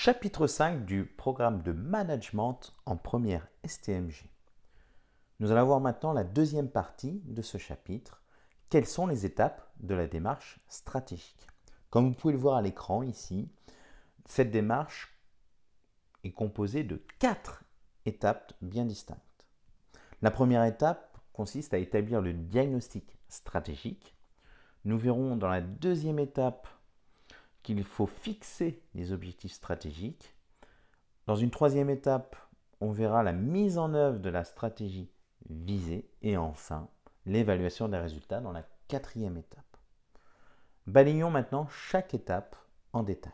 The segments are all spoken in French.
Chapitre 5 du programme de management en première STMG. Nous allons voir maintenant la deuxième partie de ce chapitre. Quelles sont les étapes de la démarche stratégique? Comme vous pouvez le voir à l'écran ici, cette démarche est composée de 4 étapes bien distinctes. La première étape consiste à établir le diagnostic stratégique. Nous verrons dans la deuxième étape qu'il faut fixer les objectifs stratégiques. Dans une troisième étape, on verra la mise en œuvre de la stratégie visée et enfin l'évaluation des résultats dans la quatrième étape. Balayons maintenant chaque étape en détail.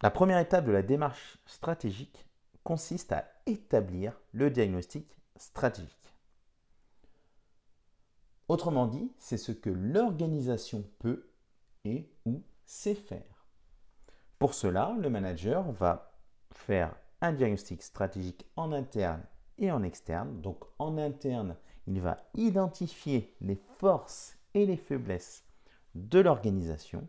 La première étape de la démarche stratégique consiste à établir le diagnostic stratégique. Autrement dit, c'est ce que l'organisation peut et ou sait faire. Pour cela, le manager va faire un diagnostic stratégique en interne et en externe. Donc en interne, il va identifier les forces et les faiblesses de l'organisation.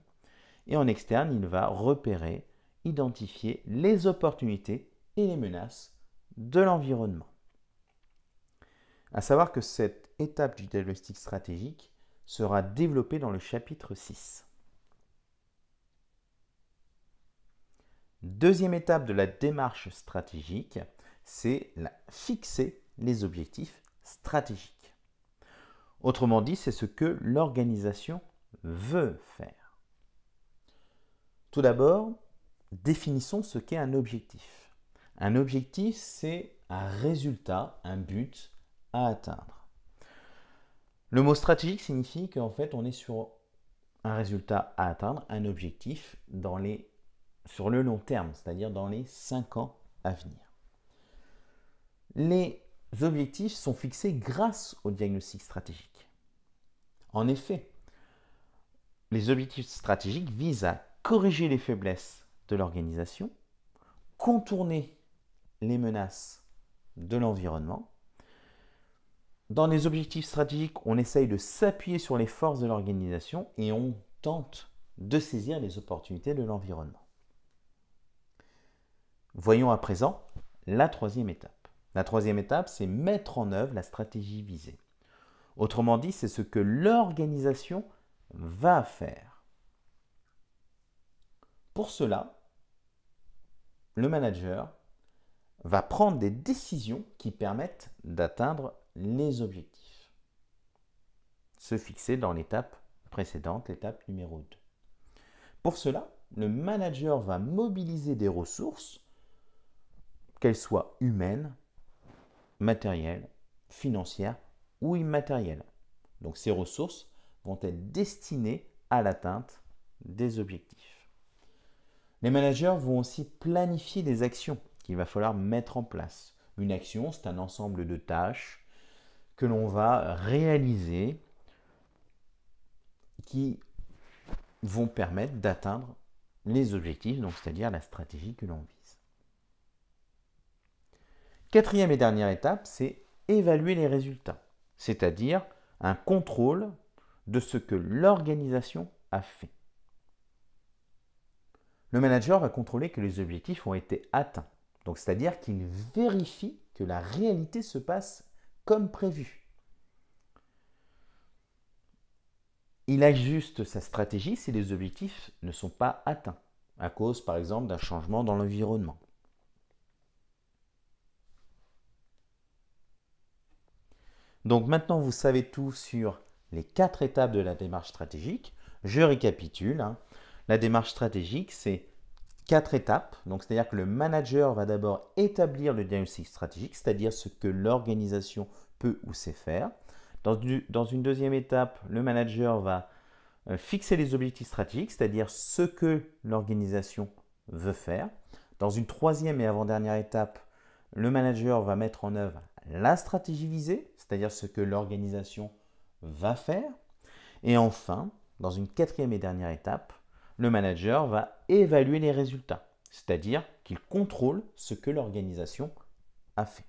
Et en externe, il va repérer, identifier les opportunités et les menaces de l'environnement. À savoir que cette étape du diagnostic stratégique sera développée dans le chapitre 6. Deuxième étape de la démarche stratégique, c'est fixer les objectifs stratégiques. Autrement dit, c'est ce que l'organisation veut faire. Tout d'abord, définissons ce qu'est un objectif. Un objectif, c'est un résultat, un but à atteindre. Le mot stratégique signifie qu'en fait, on est sur un résultat à atteindre, un objectif sur le long terme, c'est-à-dire dans les 5 ans à venir. Les objectifs sont fixés grâce au diagnostic stratégique. En effet, les objectifs stratégiques visent à corriger les faiblesses de l'organisation, contourner les menaces de l'environnement. Dans les objectifs stratégiques, on essaye de s'appuyer sur les forces de l'organisation et on tente de saisir les opportunités de l'environnement. Voyons à présent la troisième étape. La troisième étape, c'est mettre en œuvre la stratégie visée. Autrement dit, c'est ce que l'organisation va faire. Pour cela, le manager va prendre des décisions qui permettent d'atteindre les objectifs. Se fixer dans l'étape précédente, l'étape numéro 2. Pour cela, le manager va mobiliser des ressources, qu'elles soient humaines, matérielles, financières ou immatérielles. Donc ces ressources vont être destinées à l'atteinte des objectifs. Les managers vont aussi planifier les actions qu'il va falloir mettre en place. Une action, c'est un ensemble de tâches que l'on va réaliser qui vont permettre d'atteindre les objectifs, donc c'est-à-dire la stratégie que l'on vise. Quatrième et dernière étape, c'est évaluer les résultats, c'est-à-dire un contrôle de ce que l'organisation a fait. Le manager va contrôler que les objectifs ont été atteints, donc c'est-à-dire qu'il vérifie que la réalité se passe comme prévu. Il ajuste sa stratégie si les objectifs ne sont pas atteints, à cause par exemple d'un changement dans l'environnement. Donc maintenant vous savez tout sur les 4 étapes de la démarche stratégique. Je récapitule. La démarche stratégique, c'est 4 étapes. Donc c'est-à-dire que le manager va d'abord établir le diagnostic stratégique, c'est-à-dire ce que l'organisation peut ou sait faire. Dans une deuxième étape, le manager va fixer les objectifs stratégiques, c'est-à-dire ce que l'organisation veut faire. Dans une troisième et avant-dernière étape, le manager va mettre en œuvre la stratégie visée, c'est-à-dire ce que l'organisation va faire. Et enfin, dans une quatrième et dernière étape, le manager va évaluer les résultats, c'est-à-dire qu'il contrôle ce que l'organisation a fait.